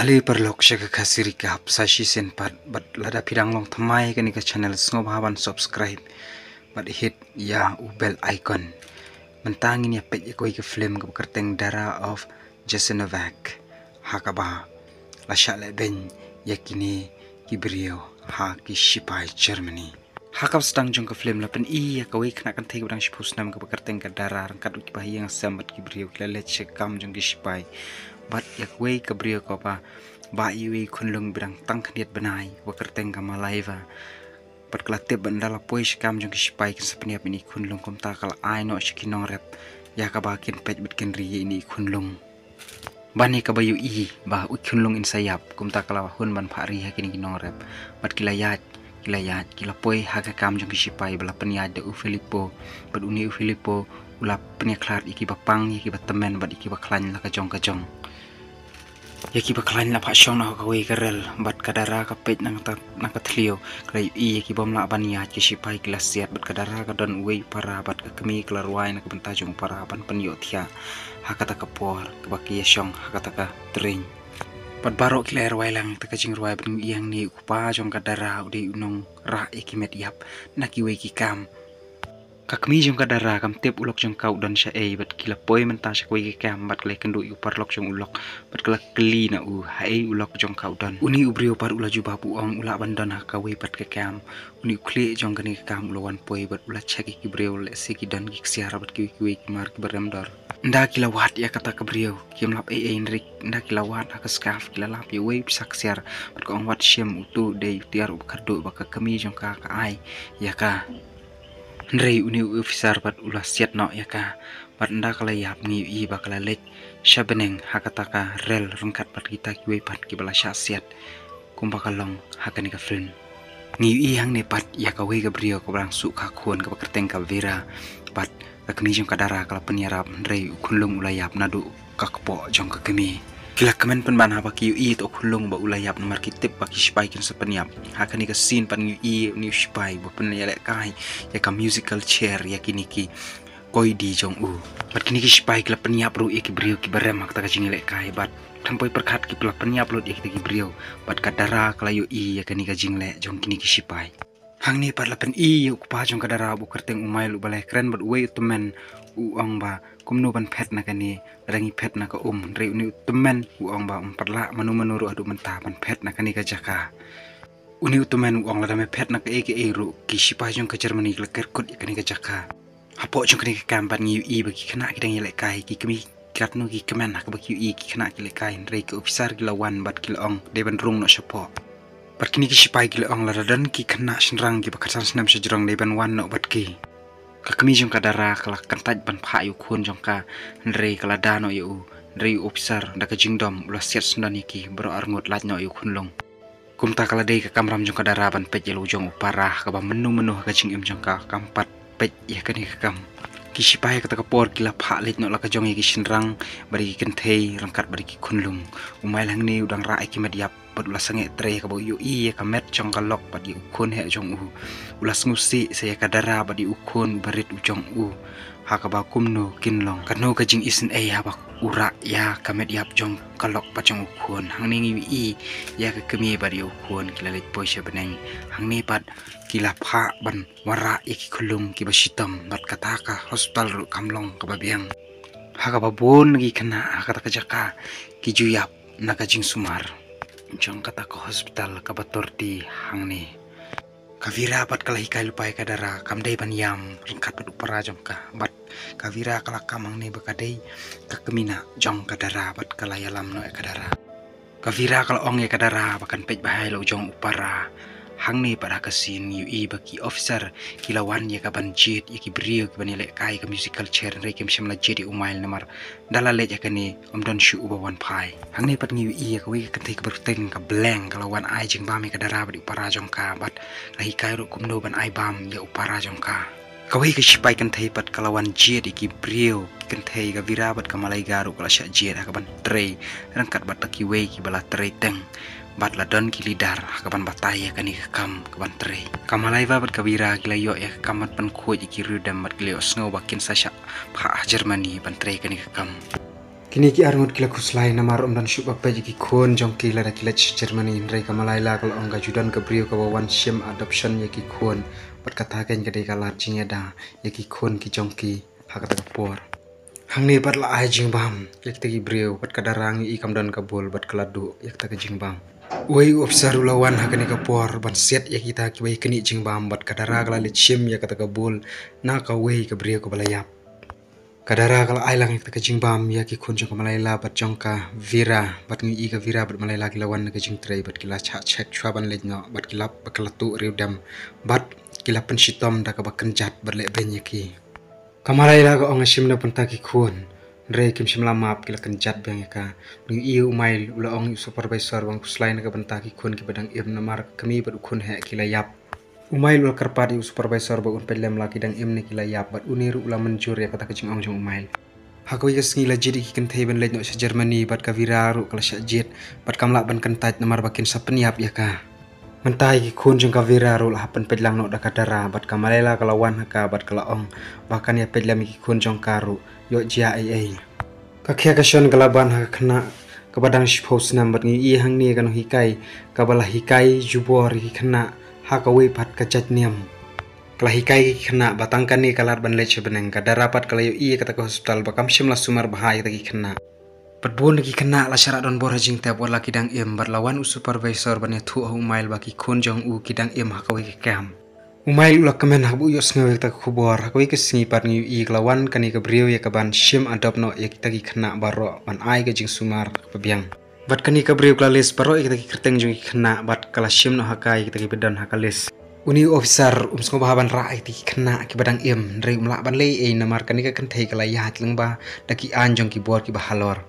Ali perlok syaga kasiri ka hapsashi sen pat bat lada pidang long thamai kani ka channel sngob haban subscribe bat hit ya bell icon mentangin ya pet ya koi ke film ke kerteng dara of Jason Novak hakaba la shala ben yakini kibrio ha ki shipai Germany hakap stang jong ke film la pen I ya koi kena kan thei bang shipus nam ke kerteng ka dara rangkat ki bahiyang sambat kibrio kila let sekam jong ki shipai bat yak wei kabrio ko pa ba iwi kunlung bidang tang khniat benai wakerteng kama laiva bat klatep bandala poi skam jong kispai kin sapniap ini kunlung kom ta kala ai no shikinong rep ya ka ba kin pet bit kin ri ini kunlung bani ka bayu I ba u kunlung in sayap kom ta kala hun ban phari ha kin kinong rep bat kilayat kila poi ha ka kam jong kispai bala penia de u Filippo bat uni u Filippo ula penia klar iki bapang iki batemen bat iki baklan la ka jong yaki baklan la phashong na ka wei karel bat kadara ka pet nang katlio kai I yaki bom la bania ki sipai glasiat bat kadara ka don wei para bat ka kemi klarwai na ka bentajung para ban penyo thia hakata ka por ka baki yashong hakata ka tring bat baro kiler wai lang ta ka jing ruai ben yang ni kupa jong kadara udi unong ra yaki met yap na ki wei ki kam kakmi jong kadara kam tep ulok jong kau dan sha bat kila poi menta sha koi kam bat kle kendu u par lok jong ulok bat kala kli na u hai ulok jong kau dan uni ubrio par ula juba bu ong ula bandan ha ka wei bat ke kam uni kle jong kani kam ulawan poi bat ula chaki ki brio le se ki dan ki siara bat ki mar ki barem dor nda kila wat ya kata ka brio kim lap enrik nda kila wat ha ka skaf kila lap ye wei sak siar bat ko ong wat shem utu de tiar u kardo ba ka kami jong ka ai ya ka Nrei uni ofisar bat ulah siat no ya ka bat nda kala yap ngi I bakala lek shabeneng hakataka rel rengkat bat kita kiwe pat ki bala sya siat kumbakalong hakani ka friend ngi I hang ne pat ya ka we ga brio ko brang su ka khon ka kerteng ka vera bat ka kemi jong kadara kala peniarap nrei kunlung ulah yap nadu ka kpo jong ka kemi kila kemen pen ban haba ki I to khulung ba ulayap nomor kitip ba ki spai kin sapeniap hakani ka scene pan I ni spai ba pen ya lek kai ya ka musical chair ya kini ki koi di jong u bat kini ki spai kila peniap ru ki brio ki barem hak ta ka jing lek kai bat tampoi perkhat ki pela peniap lut ya ki brio bat kadara kala yu I ya kani ka jing lek jong kini ki spai hang ni pat la pen I ku pa jong kadara bu kerteng umai lu balai keren bat we temen u ong ba kumno ban phet na kani rangi phet na ka re uni temen u ong ba perla manu ru adu menta ban phet na kani ka jaka uni temen u ong la dame phet na ka e ru ki sipa jong ka Germany la ker kut kani ka jaka hapo jong kani ka kam ban ngi I ba ki khana ki dang yele kai ki kemi kat no ki kemen na ka ba ki I ki khana ki le kai re ki officer ki lawan bat ki ong de ban rung no sapo bat kini ki sipai ki ong la dan ki khana shnrang ki ba khasan snam sejrong de ban wan no bat ki kakmi jong kadara kala kantaj ban pha yu khun jong ka nrei kala dano yu nrei officer da ka jingdom ula siat sundan iki bro arngot laj no yu khunlong kumta kala dei ka kamram jong kadara ban pet yelu jong parah ka ba menu ka jing im jong ka kampat pet ya kani ka kam kisipai ka ka por kila pha lej no la ka jong iki sinrang bari ki kenthei rangkat bari ki khunlung umai lang ni udang ra ki mediap bat ula sange tre ka bo yu I ka met jong ka lok bat yu khun he jong u ula ngusi saya kadara bat yu khun barit u jong u ha ka ba kumno kinlong kano ka jing isin ha ba ura ya ka met yap jong ka lok ba jong u khun hang ni ngi I ya ka kemi bat yu khun kila lej poi she beneng hang ni pat kila pha ban wara iki khulung ki ba sitam bat kata ka hospital ru kamlong ka ba biang ha ka ba bon gi khana ha ka ta ka jaka ki juyap na ka jing sumar jong kata ko hospital ka bator di hang ni kavira bat kala hikai lupai kadara kamdei ban yam ringkat bat upara jong ka bat kavira kala kamang ni bakadei ka kemina jong kadara bat kala yalam no kadara kavira kala ong kadara bakan pej bahai lo jong upara hang ni pada kasin yu I baki officer kilawan ya ka ban jet ya ki brio ki ban lek kai ka musical chair re kem sham la jet umail namar dala le ya kani don shu uba wan pai hang ni pat ngi I ka wi ka thik berteng ka blank kalawan ai jing ba mi ka dara badi upara jong ka bat lahi kai ru kumno ban ai bam ya upara jong ka kawai ka sipai kan thai pat kalawan jet ki brio kan thai ka vira bat ka malai garu kala sha jet ka ban tre rangkat bat ki wei ki bala tre teng bat la don ki lidar kaban batai ya kani kam kaban tre kamalai va bat kabira kila yo ya kamat pan khoj ki rudam mat kilo snow bakin sasha pha Germany ban tre kani kam Kini ki arngot kila kuslai namar dan syuk apa jiki kon jong kila da kila Germany nrai kamalaila kalau angga judan kabrio kawawan shim adoption yaki kon berkatakan kadai kalar jingya da yaki kon ki jong ki hakata kapor hang ni bat la ai jing bam yak tagi brio bat kadarang i kam dan kabul bat kaladu yak tagi jing bam wei officer ulawan hakani kapor ban set yak kita ki wei kini jing bam bat kadara kala le shim yak kata kabul na ka wei kabrio kabalayap kadara kala ailang yak jing bam ya ki kun jong malayla bat jongka vira bat ngi ka vira bat malayla ki lawan ka jing tray bat kila cha check chwa ban lejno bat kila bakalatu riudam bat kila penshitom da ka bakenjat bat le benyaki kamalayla ka ong shim na punta ki kun re kim shim lamap kila kenjat bang ka ngi iu mail ula ong supervisor bang kuslain ka banta ki kun ki badang im namar kami bat kun he kila yap umail ul kerpadi supervisor ba un pelem laki dang imne kila yap bat uniru ula menjur ya kata kecing ongjong umail hakoi gas ngila jidi ki kentei ban lejno sa Germany bat ka viraru kala sya jet bat kamla ban kentait namar bakin sa peniap ya ka mentai ki kun jeng ka viraru la hapen pedlang no da kadara bat kamalela kala wan ka bat kala ong bahkan ya pedlam ki kun jong karu yo jia ai ka khya ka shon kala ban ha khna ka badang shpos nam bat ngi i hang ni kan hikai ka bala hikai jubor ki khna hakawi pat kajat niam kelahikai kena batangkan ni kalar ban lece beneng kadara pat kalayo iya kata ke hospital bakam shimla sumar bahaya taki kena patbun lagi kena la syarat don bor hajing tap wala kidang im berlawan supervisor ban thu umail baki kun jong u kidang im hakawi kam umail ula kemen habu yos ngawe tak khubor hakawi ke singi pat ngi i kelawan kani ke brio ya ke ban shim adop no ya kita ki kena baro ban ai ke jing sumar pebiang bat kani ka brio klalis baro kita ki kerteng jong kena bat kala shim no hakai kita ki bedan hakalis uni officer sko bahaban rai ti kena ki badang im rei umla ban le e namar kani ka kentei kala yahat lengba daki an jong ki bor ki bahalor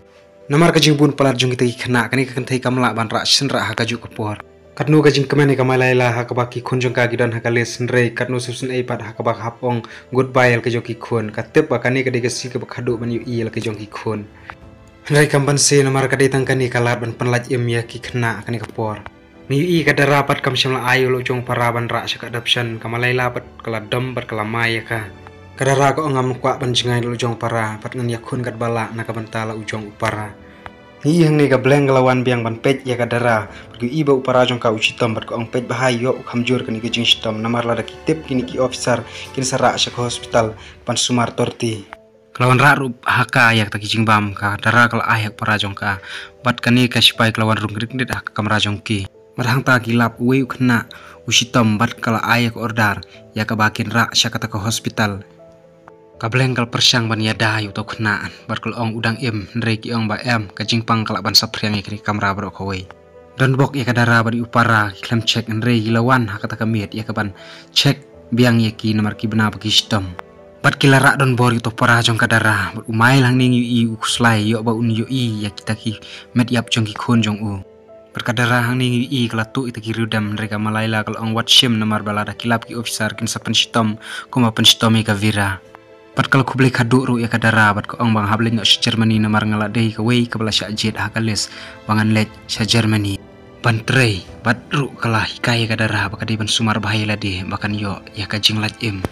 namar ka jing bun palat jong kita ki kena kani ka kentei kamla ban ra senra hakaju ka por katnu ka jing kemene ka malaila hakabaki khunjong ka gidan hakalis rei katnu subsun ei pat hakabak hapong goodbye ka joki khun katep ba kani ka de ka si ka khadu ban yu i ka jong ki khun Rai kampan se namar ka detang kani kalar ban penlaj im ya ki kena kani kapor ni i kada rapat kam shimla ayu lo jong paraban ra shaka adoption kamalaila pat kala dom bat kala maya ka kada ra ko ngam kwa ban jingai lo jong para pat ngan yakun kat bala na ka bantala ujong upara ni yang ni ka bleng lawan biang ban pej ya kada ra pergi iba upara jong ka ucitom bat ko ong pej bahayo kamjur kani ka jing shitom namar la da kitip kini ki officer kin sara shaka hospital pan sumar torti kelawan rarup haka yak taki jingbam ka dara kala ayak parajong ka bat kani ka sipai kelawan rungrik dit haka kamrajong ki marhang ta gilap uwe kena usitom bat kala ayak ordar ya ka bakin ra syakata ka hospital ka blengkal persyang ban yada yu to kenaan bat kala ong udang im nrei ki ong ba em ka jingpang kala ban sapriang ikri kamra bro ka we dan bok ya ka dara bari upara klem check nrei gilawan haka ta kamit ya ka ban check biang yaki namar ki bena bagi sitom bat kilara don bor itu para jong kadara umai lang ning i ukuslai yo ba un yo i ya kita ki met yap jong ki khon jong u berkadara hang ning i kelatu ita ki rudam mereka malaila kal ong wat shim namar balada kilap ki officer kin sapen shitom kuma pen shitom ka vira bat kal kuble kadu ru ya kadara bat ko ong bang hable no Germany namar ngala dei ka wei ka bala sya jet hakalis bangan lej sya Germany bantrei bat ru kala hikai kadara bakadi ban sumar bahaya ladi bakan yo ya ka jing laj im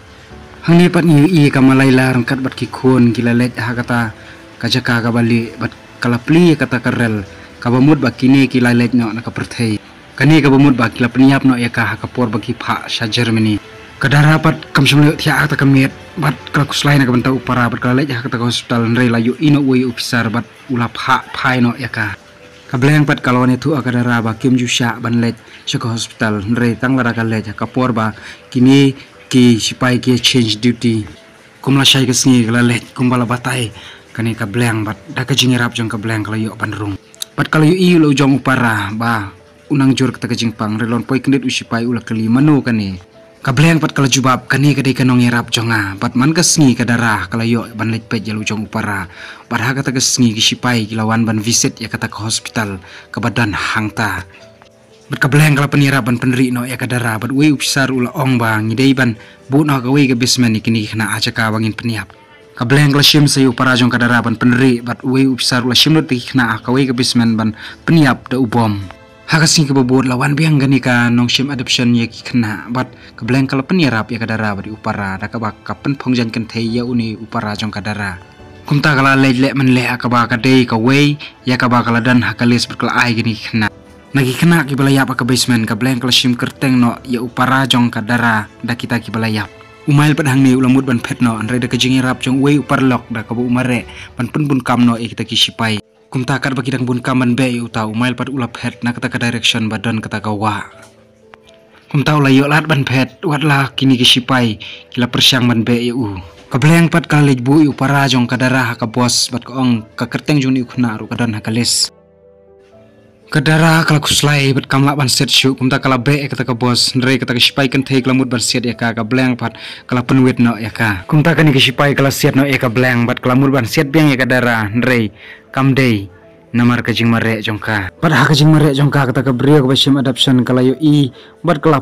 hang ni pat ni i kamalaila rangkat bat ki khon gila lej ha kata kajaka ka bali bat kala pli kata karel ka bamut bakini ki lej no na ka perthei kani ka bamut ba kila pniap no ya ka ha ka por bagi pha sa Germany kadara pat kam samle thia ta kamet bat kala kuslai na ka banta upara bat kala lej ha kata hospital nrei layu ino we officer bat ula pha phai no ya ka kableng pat kalone thu akadara ba kim ju sha ban lej sa hospital nrei tang lara ka lej ka por ba kini ki sipai ki change duty kumla shai ka sngi kala let kumbala batai kani ka bleng bat da ka jingirap jong ka bleng kala yo bandrung pat kala yo i lo jong upara ba unang jur ka jingpang relon poi kendit usipai ula kali manu kani ka bleng pat kala jubab kani ka dei kanong irap jonga bat man ka sngi ka darah kala yo ban let pet jalu jong upara bat ha ka ta ka sngi ki sipai kilawan ban visit ya kata ka hospital ka badan hangta berkableng kala penira ban penri no ya kadara bat we upsar ula ong bang ngidei ban bu no ka we ke basement kini kena aja ka bangin peniap kableng kala shim sayu parajong kadara ban penri bat we upsar ula shim not kena ka we ke basement ban peniap da ubom hakasing ke bobot lawan biang gani ka nong shim adoption ya kena bat kableng kala penira ya kadara bat upara da ka bak kapen phongjan kan thei ya uni upara jong kadara Kumta kala lej man le akaba ka day ka way ya kaba kala dan hakalis berkala ay gini kena. Nagi kena ki balayap ka basement ka blank kala shim kerteng no ya upara jong ka dara da kita ki balayap. Umail padhang ni ulamut ban pet no anre da kajingi rap jong way uparlok da kabu umare ban pun bun kam no kita ki sipai. Kumta kat bagi dang bun kam ban be uta umail pad ulap pet na kata ka direction badan kata ka wa. Kumta ula yo lat ban pet wat la kini ki sipai kila persyang ban be u. Kableng pat kala lejbu yu para jong kadara ka bos bat ka ong ka kerteng jong ni ukna ru kadan hakalis. Kadara kala kuslai bat kamla ban set shu kumta kala be kata ka bos ndre kata ka sipai kan thei lamut ban set ya ka bleng pat kala penwit no ya ka. Kumta kani ka sipai kala set no ya ka bleng bat kala mur ban set beng ya kadara ndre kam day namar ka jing mare jong ka. Pat ha ka jing mare jong ka kata ka brio ka basim adoption kala yo i bat kala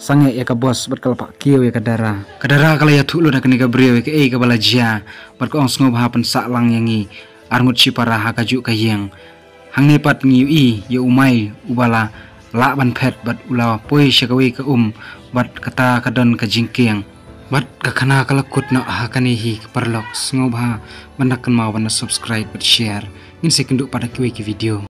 sange ya ka bos bat kala pak kieu ya kadara kala ya thulu na kani ka brio ka ka balajia bat ko ong sngob ha pan sa lang yangi arngut si para ha ka ju ka yeng hangne pat ngi i ya umai ubala la ban phet bat ula poi shakawi ka bat kata kadon ka jingkeng bat ka khana kala kut na ha kani hi parlok sngob ha bandakan ma wana subscribe bat share min sekenduk pada ki video.